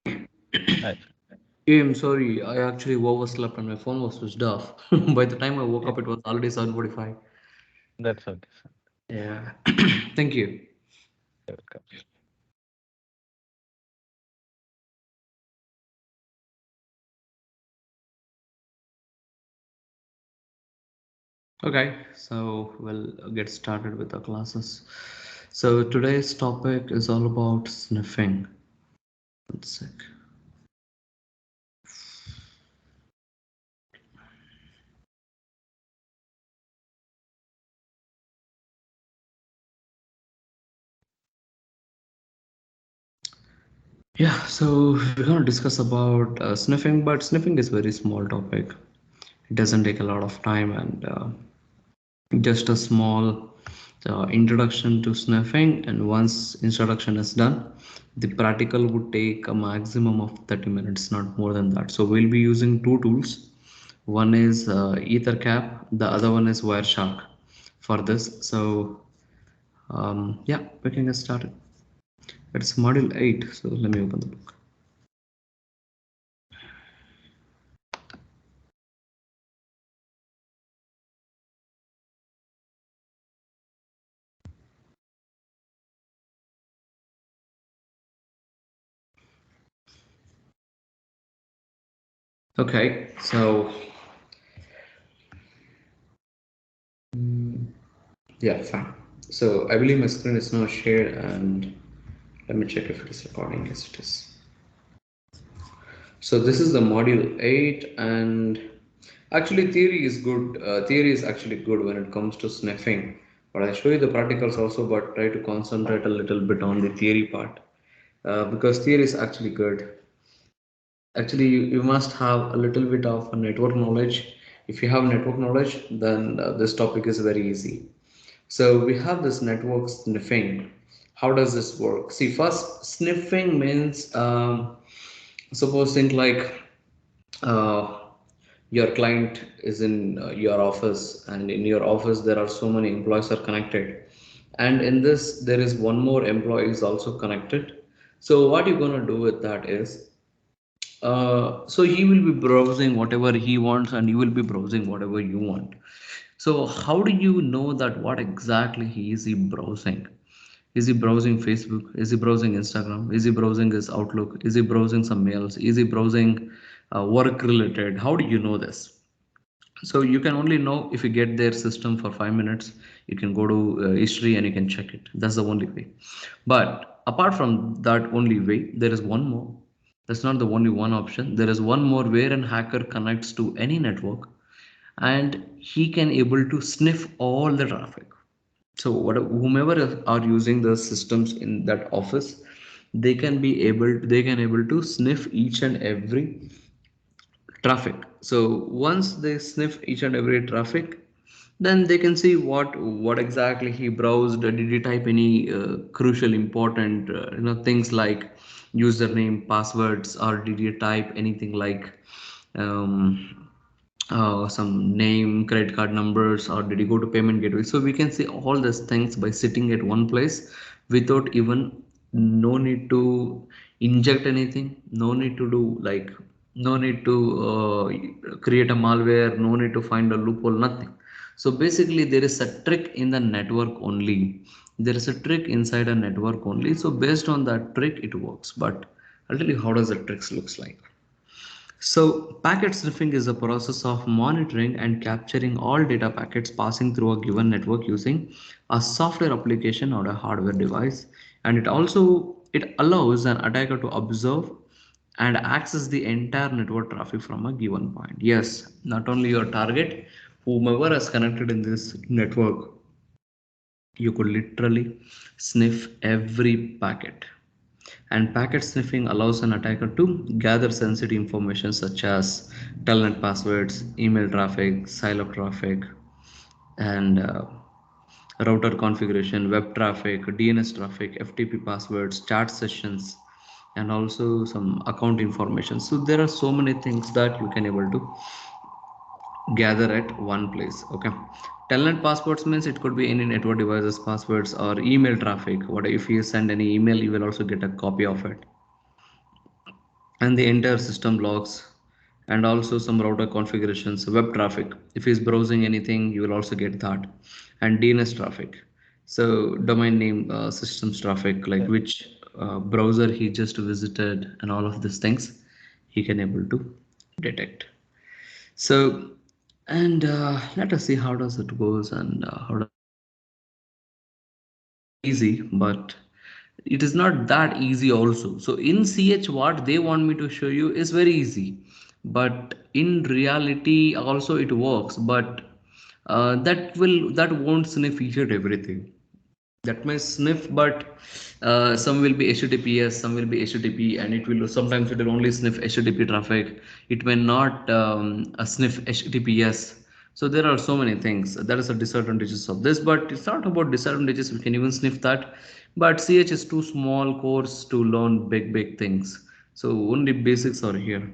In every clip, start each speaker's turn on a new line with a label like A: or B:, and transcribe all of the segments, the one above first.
A: Hi.
B: Yeah, I'm sorry. I actually overslept and my phone was switched off. By the time I woke
A: Yeah,
B: up, it was already 7:45.
A: that's okay, sir.
B: Yeah. Thank you.
A: You're welcome.
B: Okay, so we'll get started with the classes. So today's topic is all about sniffing. One sec. Yeah, so we're gonna discuss about sniffing, but sniffing is very small topic. It doesn't take a lot of time and just a small introduction to sniffing, and once introduction is done, the practical would take a maximum of 30 minutes, not more than that. So we'll be using two tools. One is ethercap, the other one is wireshark for this. So yeah, we can get started. It's module 8, so let me open the book. Okay, so yeah, fine. So I believe my screen is now shared, and let me check if it is recording. Yes, it is. So this is the module 8, and actually theory is good. Theory is actually good when it comes to sniffing. But I show you the practicals also, but try to concentrate a little bit on the theory part because theory is actually good. Actually, you must have a little bit of network knowledge. If you have network knowledge, then this topic is very easy. So we have this network sniffing. How does this work? See, first, sniffing means suppose think like uh, your client is in your office, and in your office there are so many employees are connected, and in this there is one more employee is also connected. So what you're going to do with that is so he will be browsing whatever he wants and you will be browsing whatever you want. So how do you know that what exactly he is he browsing? Is he browsing Facebook? Is he browsing Instagram? Is he browsing his Outlook? Is he browsing some mails? Is he browsing work related? How do you know this? So you can only know if you get their system for 5 minutes. You can go to history and you can check it. That's the only way. But apart from that only way, there is one more. That's not the only one option. There is one more where an hacker connects to any network and he can able to sniff all the traffic. So whomever are using the systems in that office, they can able to sniff each and every traffic. So once they sniff each and every traffic, then they can see what exactly he browsed. Did he type any crucial important things like username, passwords, or did he type anything like some name, credit card numbers, or did you go to payment gateway? So we can see all these things by sitting at one place without even no need to inject anything, no need to do like no need to create a malware, no need to find a loophole, nothing. So basically, there is a trick in the network only. There is a trick inside a network only. So based on that trick, it works. But I'll tell you how does the tricks looks like. So, packet sniffing is a process of monitoring and capturing all data packets passing through a given network using a software application or a hardware device. And it allows an attacker to observe and access the entire network traffic from a given point. Yes, not only your target, whomever is connected in this network, you could literally sniff every packet. And packet sniffing allows an attacker to gather sensitive information such as telnet passwords, email traffic, silo traffic, and router configuration, web traffic, DNS traffic, FTP passwords, chat sessions, and also some account information. So there are so many things that you can able to gather at one place. Okay, telnet passwords means it could be any network devices passwords or email traffic. What if you send any email, you will also get a copy of it. and the entire system logs, and also some router configurations, web traffic. If he's browsing anything, you will also get that, and DNS traffic. So domain name, systems traffic, like
A: Correct.
B: which browser he just visited, and all of these things he can able to detect. So, and let us see how does it goes, and how does it works. It is very easy, but it is not that easy also. So in CH, what they want me to show you is very easy, but in reality also it works, but that won't sniff each and everything. That may sniff, but some will be HTTPS, some will be HTTP, and it will sometimes it will only sniff HTTP traffic. It may not sniff HTTPS. So there are so many things. That is the disadvantages of this, but it's not about disadvantages. We can even sniff that. But CH is too small course to learn big things. So only basics are here.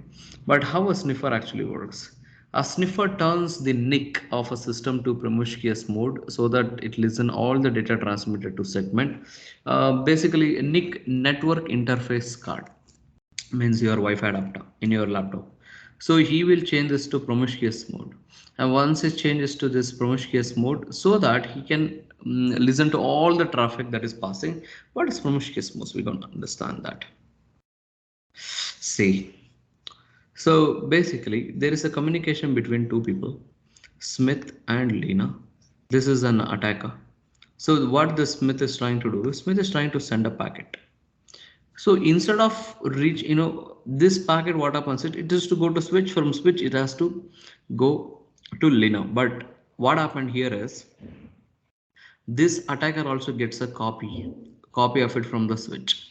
B: But how a sniffer actually works? A sniffer turns the NIC of a system to promiscuous mode so that it listens all the data transmitted to segment. Basically, a NIC, network interface card, means your Wi-Fi adapter in your laptop. So he will change this to promiscuous mode, and once it changes to this promiscuous mode, so that he can listen to all the traffic that is passing. What is promiscuous mode? We don't understand that. See. So basically, there is a communication between two people, Smith and Lena. This is an attacker. So what the Smith is trying to do, Smith is trying to send a packet. So instead of reach, this packet, what happens? It is to go to switch. From switch, it has to go to Lena. But what happened here is this attacker also gets a copy of it from the switch.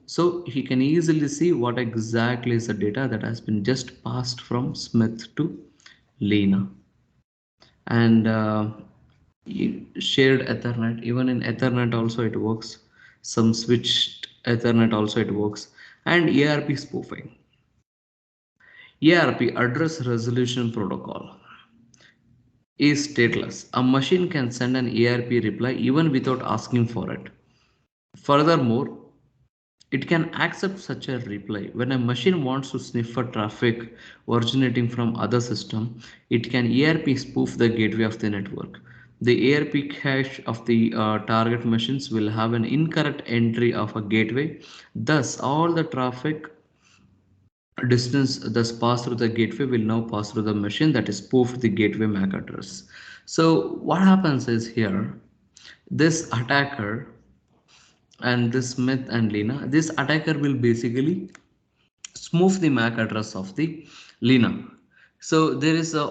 B: So he can easily see what exactly is the data that has been just passed from Smith to Lena. And shared Ethernet, even in Ethernet also it works. Some switched Ethernet also it works. And ARP spoofing. ARP, address resolution protocol, is stateless. A machine can send an ARP reply even without asking for it. Furthermore, it can accept such a reply. When a machine wants to sniff for traffic originating from other system, it can ARP spoof the gateway of the network. The ARP cache of the target machines will have an incorrect entry of a gateway. Thus, all the traffic distance thus passed through the gateway will now pass through the machine that is spoofed the gateway MAC address. So what happens is here, this attacker and this Smith and Lena, this attacker will basically smooth the MAC address of the Lena. So there is a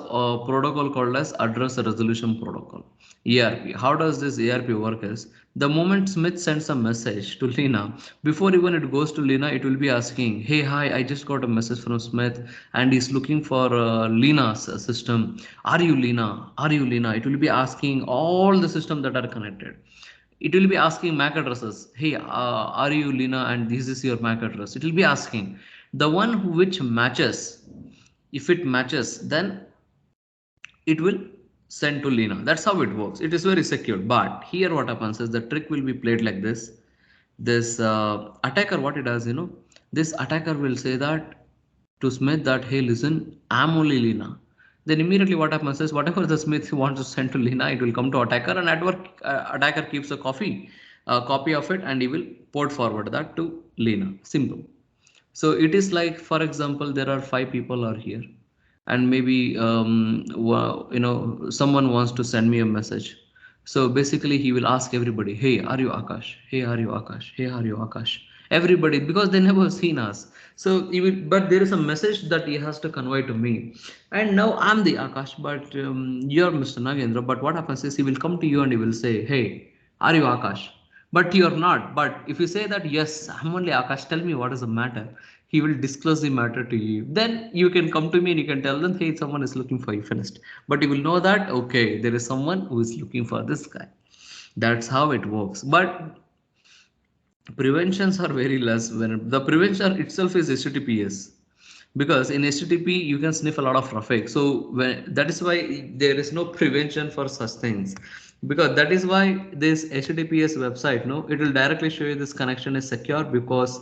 B: protocol called as address resolution protocol, ARP. How does this ARP work is, the moment Smith sends a message to Lena, before even it goes to Lena, it will be asking, hey, hi, I just got a message from Smith and he's looking for Lena's system. Are you Lena? Are you Lena? It will be asking all the systems that are connected. It will be asking MAC addresses. Hey, are you Lena? And this is your MAC address. It will be asking the one which matches. If it matches, then it will send to Lena. That's how it works. It is very secure. But here, what happens is the trick will be played like this. This attacker, what it does, this attacker will say that to Smith that, hey, listen, I'm only Lena. Then immediately what happens is whatever the Smith wants to send to Lena, it will come to attacker, and attacker keeps a copy of it, and he will port forward that to Lena. Simple. So it is like, for example, there are five people are here, and maybe someone wants to send me a message. So basically, he will ask everybody, "Hey, are you Akash? Hey, are you Akash? Hey, are you Akash?" Everybody, because they never seen us. So he will, but there is a message that he has to convey to me, and now I'm the Akash, but you're Mr. Nagendra. But what happens is he will come to you and he will say, "Hey, are you Akash?" But you're not. But if you say that, yes, I'm only Akash, tell me what is the matter. He will disclose the matter to you. Then you can come to me and you can tell them, hey, someone is looking for you finished. But you will know that, okay, there is someone who is looking for this guy. That's how it works. But preventions are very less when the prevention itself is HTTPS, because in HTTP you can sniff a lot of traffic. So that is why there is no prevention for such things, because that is why this HTTPS website, no, it will directly show you this connection is secure, because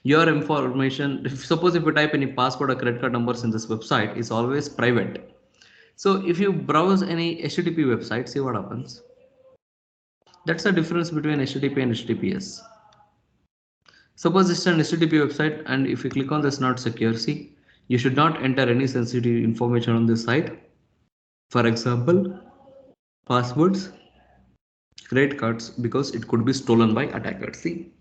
B: Your information, if, suppose if you type any password or credit card numbers in this website, is always private. So if you browse any HTTP website, see what happens. That's the difference between HTTP and HTTPS. Suppose it's an HTTP website, and if you click on this not secure, see, you should not enter any sensitive information on this site. For example, passwords, credit cards, because it could be stolen by attackers. See,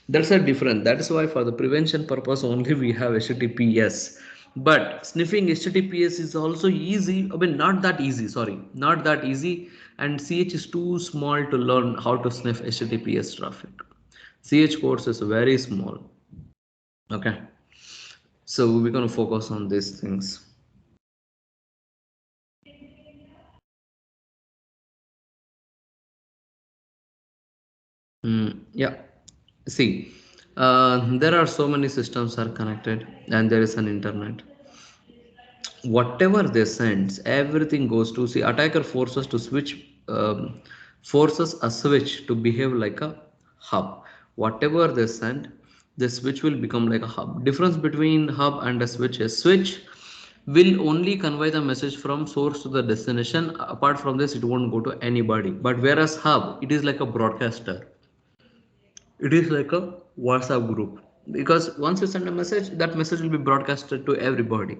B: that's a different. That is why for the prevention purpose only we have HTTPS. But sniffing HTTPS is also easy. I mean, not that easy. Sorry, not that easy. And CH is too small to learn how to sniff HTTPS traffic. CH course is very small. Okay, so we're gonna focus on these things. Yeah. See, there are so many systems are connected, and there is an internet. Whatever they send, everything goes to, see, attacker forces to switch, forces a switch to behave like a hub. Whatever they send, the switch will become like a hub. Difference between hub and a switch is switch will only convey the message from source to the destination. Apart from this, it won't go to anybody. But whereas hub, it is like a broadcaster, it is like a WhatsApp group, because once you send a message, that message will be broadcasted to everybody.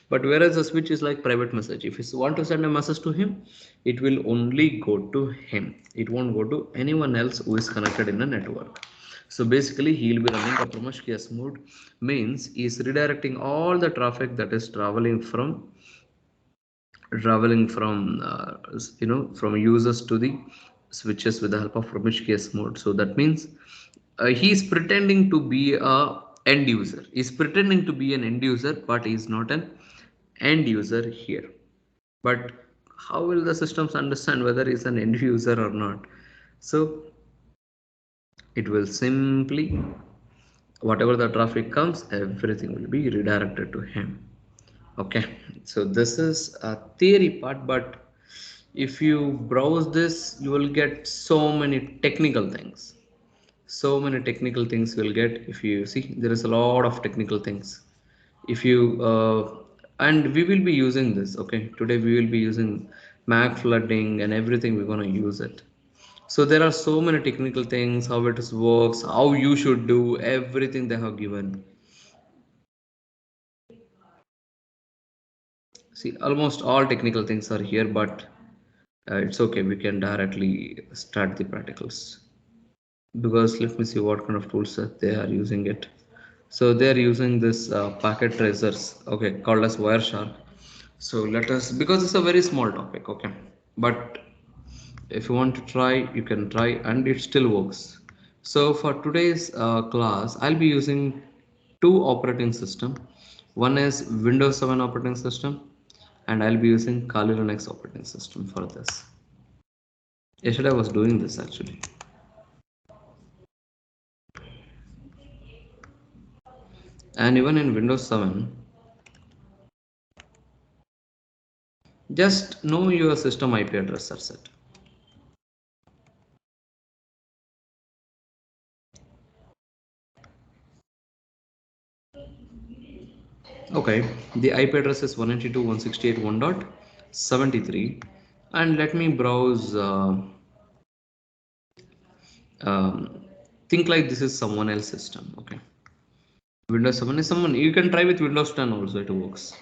B: But whereas a switch is like private message, if you want to send a message to him, it will only go to him, it won't go to anyone else who is connected in a network. So basically he will be running a promiscuous mode, means he is redirecting all the traffic that is traveling from from users to the switches with the help of promiscuous mode. So that means he is pretending to be a end user, he's pretending to be an end user, but he is not an end user here. But how will the systems understand whether he's an end user or not? So it will simply, whatever the traffic comes, everything will be redirected to him. Okay, so this is a theory part, but if you browse this, you will get so many technical things. So many technical things you'll get. If you see, there is a lot of technical things. If you and we will be using this. Okay, today we will be using MAC flooding and everything. We're going to use it. So there are so many technical things, how it works, how you should do everything they have given. See, almost all technical things are here, but it's okay, we can directly start the practicals. Because let me see what kind of tools that they are using it. So they are using this packet tracers, okay, called as Wireshark. So let us, because it's a very small topic, okay, but if you want to try, you can try, and it still works. So for today's class, I'll be using two operating system. One is Windows 7 operating system, and I'll be using Kali Linux operating system for this. Yesterday I was doing this actually. And even in Windows 7, just know your system IP address are set. Okay, the IP address is 192.168.1.73, and let me browse. Think like this is someone else's system. Okay, Windows 7 is someone. You can try with Windows 10 also, it works.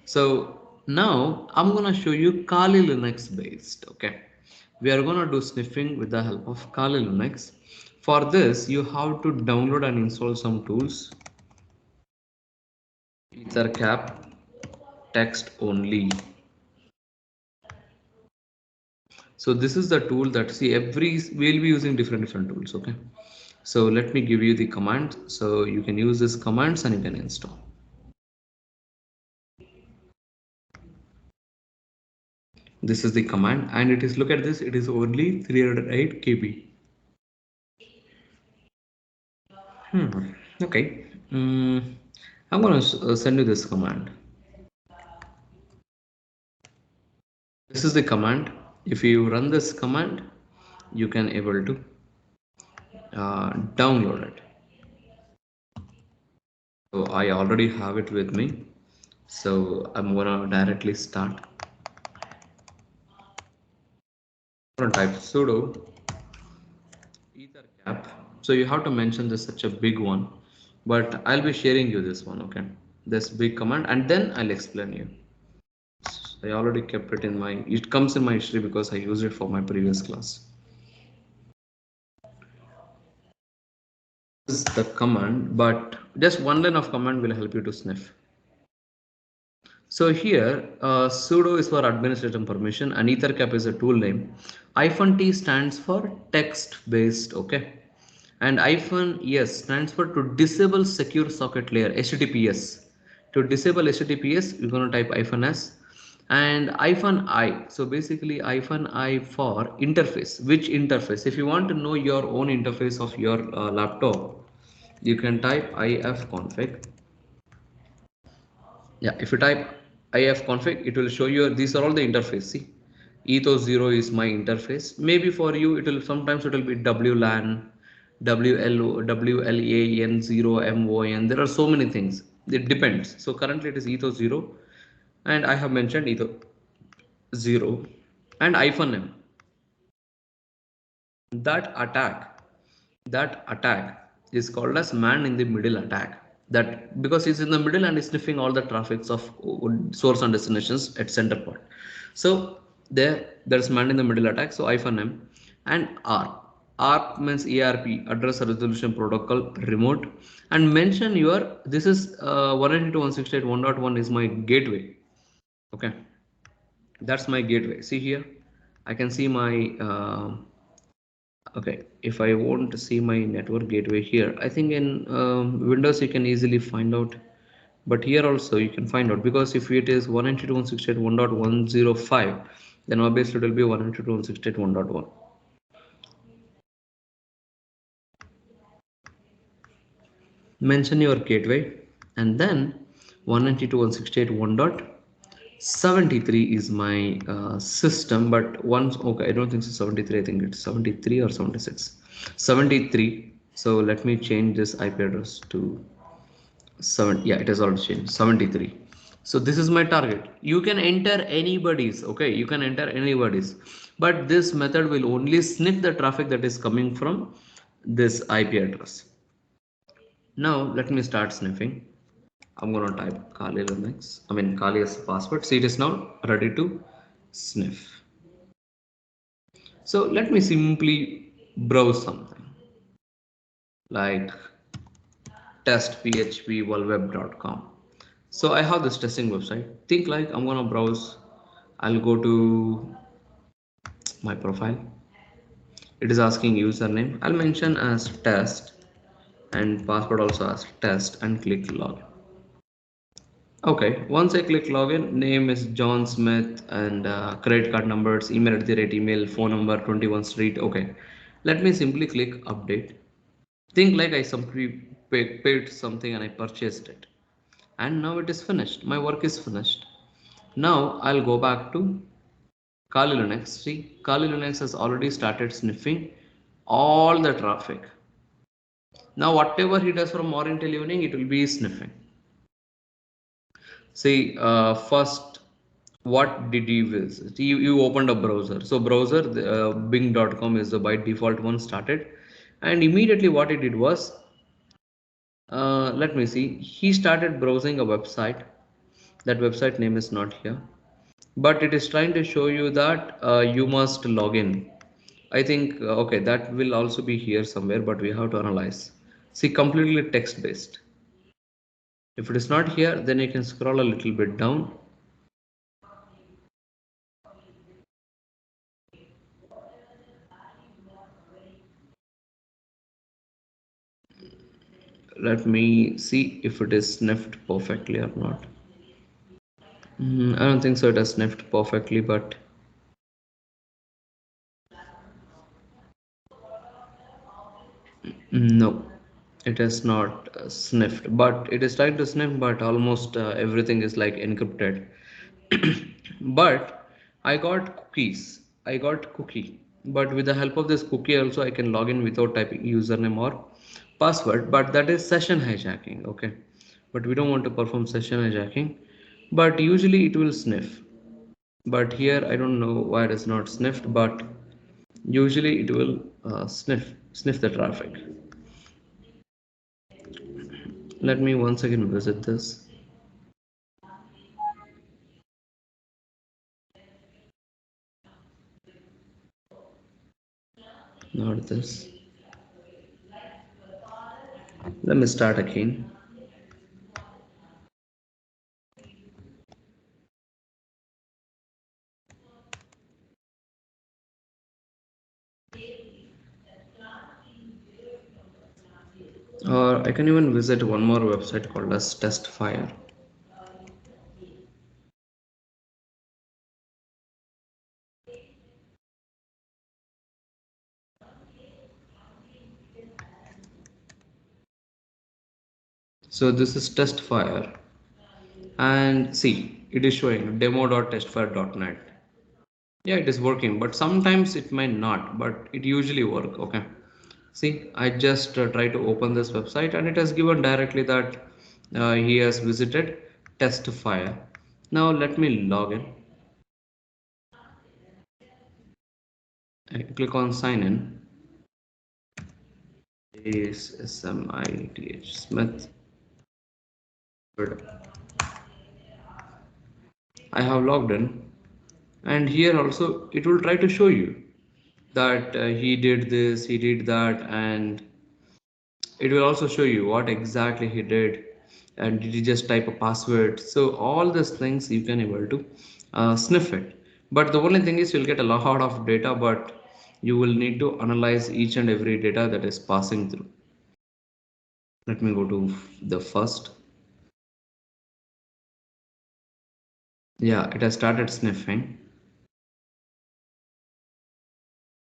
B: So now I'm gonna show you Kali Linux based. Okay, we are gonna do sniffing with the help of Kali Linux. For this, you have to download and install some tools. Ethercap text only. So this is the tool that, see, every we'll be using different tools. Okay, so let me give you the command, so you can use these commands and you can install. This is the command, and it is, look at this, it is only 308 KB. Okay, I'm gonna send you this command. This is the command. If you run this command, you can able to download it. So I already have it with me. So I'm gonna directly start. I'm gonna type sudo ethercap. So you have to mention this such a big one, but I'll be sharing you this one, okay? This big command, and then I'll explain you. I already kept it in my. It comes in my history because I used it for my previous class. This is the command, but just one line of command will help you to sniff. So here, sudo is for administrator permission and ethercap is a tool name. Hyphen T stands for text based, okay? And hyphen S stands for to disable secure socket layer, HTTPS. To disable HTTPS, you're going to type hyphen S and hyphen I. So basically hyphen I for interface. Which interface? If you want to know your own interface of your laptop, you can type ifconfig. Yeah, if you type ifconfig, it will show you these are all the interface. See, ethos 0 is my interface. Maybe for you, it will sometimes it will be WLAN, WLAN 0, MON. There are so many things. It depends. So currently it is ethos 0, and I have mentioned ethos 0 and hyphen M. That attack that attack is called as man in the middle attack, that because he's in the middle and is sniffing all the traffics of source and destinations at center point. So there's man in the middle attack. So hyphen M and R means ERP, address resolution protocol remote, and mention your this is 192.168.1.1 is my gateway. Okay, that's my gateway. See here, I can see my okay, if I want to see my network gateway here, I think in Windows you can easily find out, but here also you can find out, because if it is 192.168.1.105, then obviously it will be 192.168.1.1. Mention your gateway, and then 192.168.1.73 is my system, but once, okay, I don't think so 73, I think it's 73 or 76, 73. So let me change this IP address to 7. Yeah, it has already changed, 73. So this is my target. You can enter anybody's, okay, you can enter anybody's, but this method will only sniff the traffic that is coming from this IP address. Now let me start sniffing. I'm gonna type Kali Linux. I mean Kali as the password. See, it is now ready to sniff. So let me simply browse something like testphpweb.com. So I have this testing website. Think like I'm gonna browse. I'll go to my profile. It is asking username. I'll mention as test and password also as test and click login. Okay, once I click login, name is John Smith and credit card numbers, email at the rate email, phone number 21 Street. Okay, let me simply click update. Think like I simply paid something and I purchased it. And now it is finished. My work is finished. Now I'll go back to Kali Linux. See, Kali Linux has already started sniffing all the traffic. Now whatever he does from morning till evening, it will be sniffing. See, first, what did you visit? You opened a browser. So browser, bing.com is the by default one started. And immediately what it did was, let me see, he started browsing a website. That website name is not here. But it is trying to show you that you must log in. I think, okay, that will also be here somewhere, but we have to analyze. See, completely text based. If it is not here, then you can scroll a little bit down. Let me see if it is sniffed perfectly or not. I don't think so it has sniffed perfectly, but no, it has not sniffed. But it is trying to sniff, but almost everything is like encrypted. But I got cookies. I got cookie. But with the help of this cookie also I can log in without typing username or password. But that is session hijacking. Okay. but we don't want to perform session hijacking. But usually it will sniff. But here I don't know why it is not sniffed, but usually it will sniff the traffic. Let me once again visit this. Not this. Let me start again. Or I can even visit one more website called as Testfire. So this is Testfire, and see, it is showing demo.testfire.net. Yeah, it is working, but sometimes it might not, but it usually work. Okay. See, I just try to open this website and it has given directly that he has visited Testfire. Now let me log in. I click on sign in. Is Smith Smith. Good. I have logged in, and here also it will try to show you that he did this, he did that, and it will also show you what exactly he did, and did he just type a password. So all these things you can able to sniff it. But the only thing is you'll get a lot of data, but you will need to analyze each and every data that is passing through. Let me go to the first. Yeah, it has started sniffing.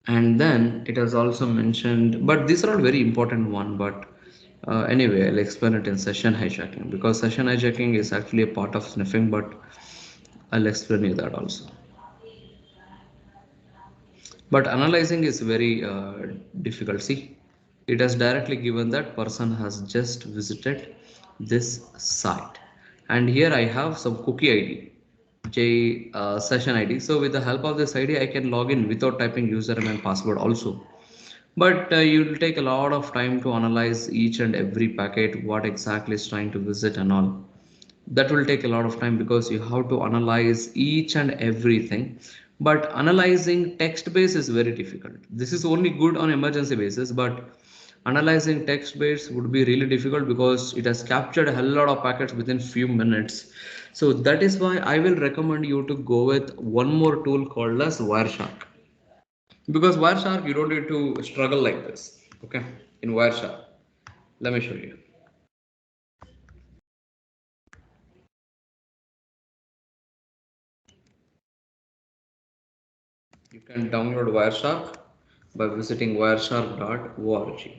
B: And then it has also mentioned, but these are all very important one, but anyway, I'll explain it in session hijacking, because session hijacking is actually a part of sniffing, but I'll explain you that also. But analyzing is very difficult. See, it has directly given that person has just visited this site, and here I have some cookie ID, J session ID. So with the help of this ID, I can log in without typing username and password also. But you'll take a lot of time to analyze each and every packet, what exactly is trying to visit and all. That will take a lot of time because you have to analyze each and everything. But analyzing text base is very difficult. This is only good on emergency basis, but analyzing text base would be really difficult because it has captured a hell lot of packets within few minutes. So that is why I will recommend you to go with one more tool called as Wireshark. Because Wireshark, you don't need to struggle like this. Okay, in Wireshark, let me show you. You can download Wireshark by visiting wireshark.org,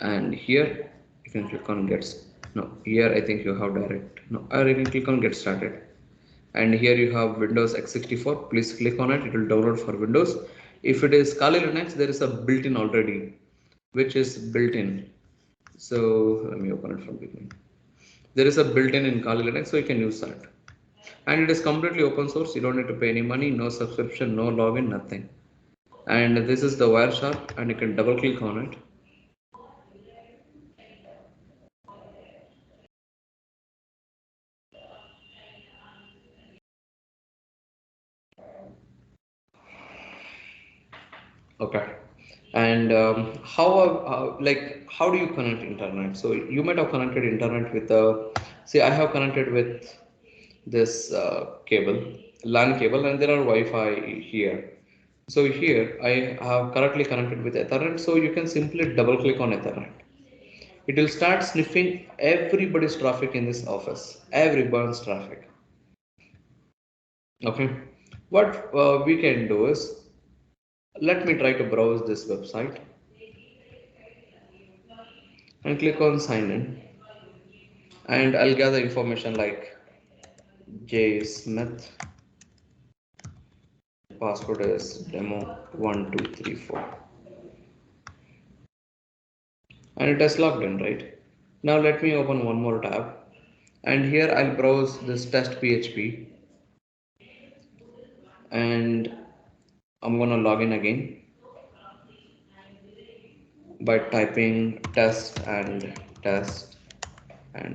B: and here you can click on get. No, here I think you have direct. No, or you can click on get started, and here you have Windows x64. Please click on it. It will download for Windows. If it is Kali Linux, there is a built-in already, which is built-in. So let me open it from beginning. There is a built-in in Kali Linux, so you can use that. And it is completely open source. You don't need to pay any money, no subscription, no login, nothing. And this is the Wireshark, and you can double click on it. Okay. And how do you connect internet? So you might have connected internet with see, I have connected with this cable, LAN cable, and there are Wi-Fi here. So here I have correctly connected with Ethernet. So you can simply double click on Ethernet. It will start sniffing everybody's traffic in this office, everyone's traffic. Okay. What we can do is, let me try to browse this website and click on sign in, and I'll gather information like J Smith, password is demo1234, and it has logged in, right? Now let me open one more tab, and here I'll browse this test PHP, and I'm gonna log in again by typing test and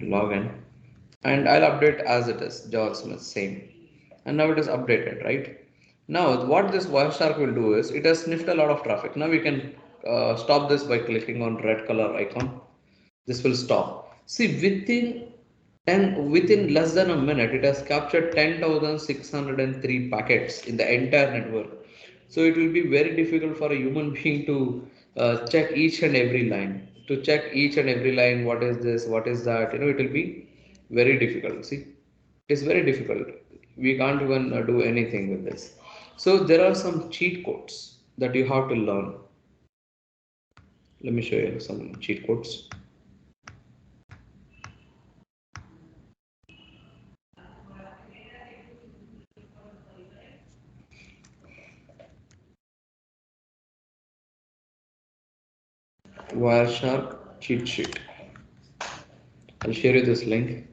B: login, and I'll update as it is John Smith same, and now it is updated, right? Now what this Wireshark will do is it has sniffed a lot of traffic. Now we can stop this by clicking on red color icon. This will stop. See, within less than a minute, it has captured 10,603 packets in the entire network. So it will be very difficult for a human being to check each and every line. To check each and every line, what is this, what is that? It will be very difficult. See, it is very difficult. We can't even do anything with this. So there are some cheat codes that you have to learn. Let me show you some cheat codes. Wireshark cheat sheet. I'll share you this link.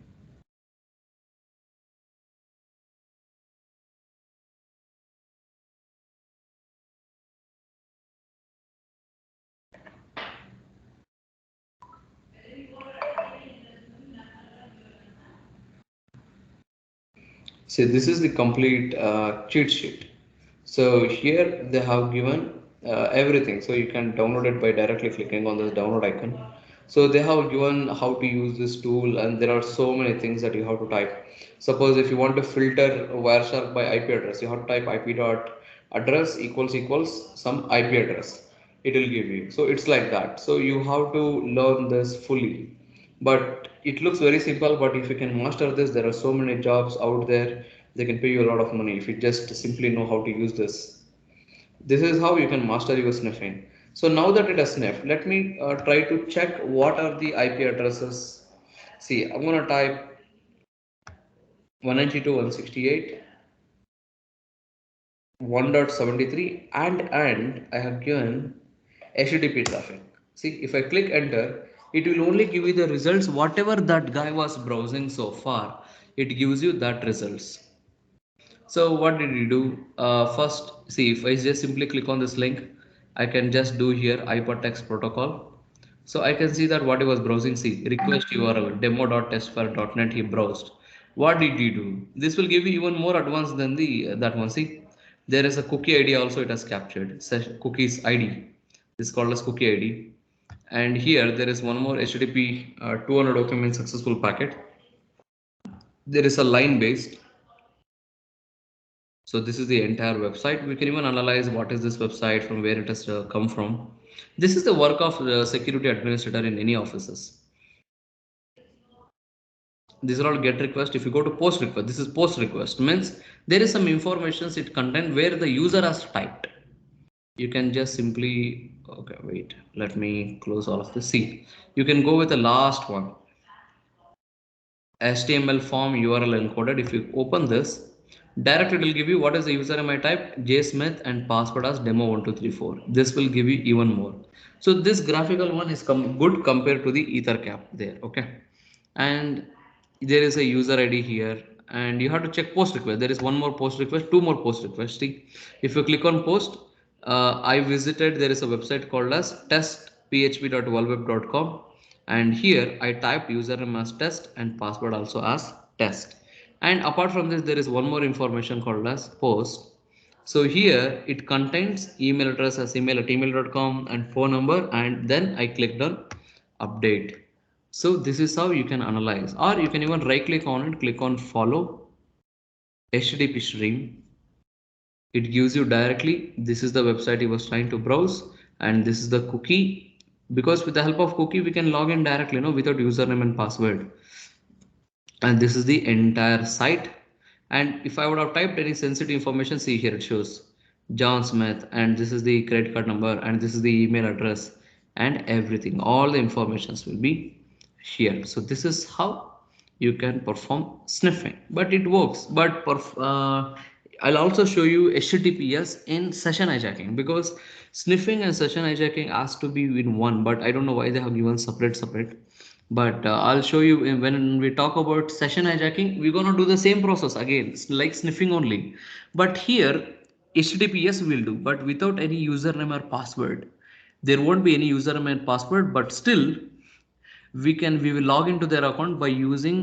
B: See, this is the complete cheat sheet. So here they have given everything. So you can download it by directly clicking on this download icon. So they have given how to use this tool, and there are so many things that you have to type. Suppose if you want to filter Wireshark by IP address, you have to type IP dot address equals some IP address. It will give you. So it's like that. So you have to learn this fully, but it looks very simple. But if you can master this, there are so many jobs out there. They can pay you a lot of money if you just simply know how to use this. This is how you can master your sniffing. So now that it has sniffed, let me try to check what are the IP addresses. See, I'm going to type 192.168 1.73, and I have given HTTP traffic. See, if I click enter, it will only give you the results whatever that guy was browsing so far. It gives you that results. So what did you do? First, see, if I just simply click on this link, I can just do here hypertext protocol. So I can see that what he was browsing. See, request URL demo.testfire.net he browsed. What did he do? This will give you even more advanced than the that one. See, there is a cookie ID also it has captured. Cookies ID. This is called as cookie ID. And here there is one more HTTP 200 document successful packet. There is a line based. So this is the entire website. We can even analyze what is this website, from where it has come from. This is the work of the security administrator in any offices. These are all get request. If you go to post request, this is post request, means there is some information it content where the user has typed. You can just simply, okay, wait, let me close all of this. See, you can go with the last one. HTML form URL encoded. If you open this, directly it will give you what is the username I type, jsmith, and password as demo1234. This will give you even more. So this graphical one is good compared to the ethercap there. Okay, and there is a user ID here, and you have to check post request. There is one more post request, two more post requests. See, if you click on post, I visited, there is a website called as testphp.vulweb.com, and here I typed username as test and password also as test. And apart from this, there is one more information called as post. So here it contains email address as email@email.com and phone number, and then I clicked on update. So this is how you can analyze, or you can even right click on it, click on follow HTTP stream. It gives you directly, this is the website he was trying to browse, and this is the cookie. Because with the help of cookie, we can log in directly, without username and password. And this is the entire site. And if I would have typed any sensitive information, see here it shows John Smith, and this is the credit card number, and this is the email address, and everything, all the informations will be here. So this is how you can perform sniffing, but it works. But I'll also show you HTTPS in session hijacking, because sniffing and session hijacking has to be in one, but I don't know why they have given separate. But I'll show you when we talk about session hijacking, we're gonna do the same process again, it's like sniffing only. But here, HTTPS will do, but without any username or password. There won't be any username and password, but still we will log into their account by using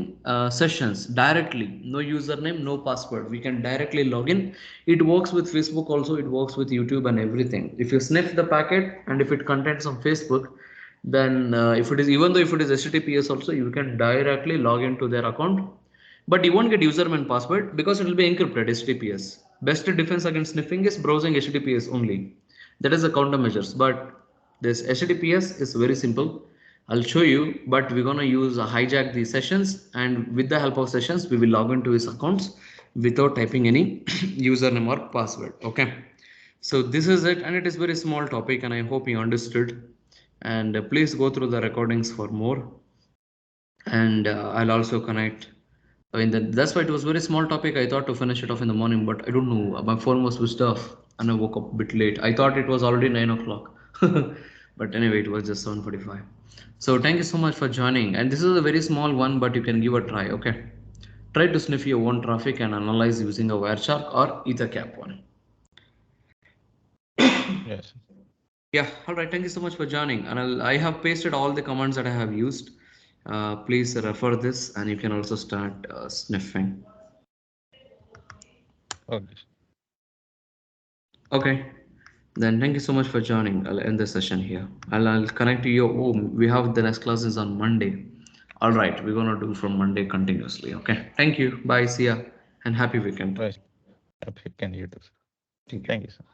B: sessions directly. No username, no password. We can directly log in. It works with Facebook also. It works with YouTube and everything. If you sniff the packet and if it contains some Facebook, then if it is even though if it is HTTPS also, you can directly log into their account. But you won't get username and password because it will be encrypted HTTPS. Best defense against sniffing is browsing HTTPS only. That is the countermeasures. But this HTTPS is very simple. I'll show you, but we're gonna use hijack these sessions, and with the help of sessions, we will log into his accounts without typing any username or password. Okay. So this is it, and it is very small topic, and I hope you understood. And please go through the recordings for more. And I'll also connect. In the, that's why it was very small topic. I thought to finish it off in the morning, but I don't know. My phone was switched off, and I woke up a bit late. I thought it was already 9 o'clock, but anyway, it was just 7:45. So thank you so much for joining. And this is a very small one, but you can give a try. Okay, try to sniff your own traffic and analyze using a Wireshark or EtherCap one.
A: Yes.
B: Yeah, all right. Thank you so much for joining. And I have pasted all the commands that I have used. Please refer this, and you can also start sniffing.
A: Okay.
B: Okay. Then thank you so much for joining. I'll end the session here. I'll connect to your home. We have the next classes on Monday. All right. We're gonna do from Monday continuously. Okay. Thank you. Bye. See ya. And happy weekend.
A: Right. Happy can you do.
B: Thank you.
A: Thank you, sir.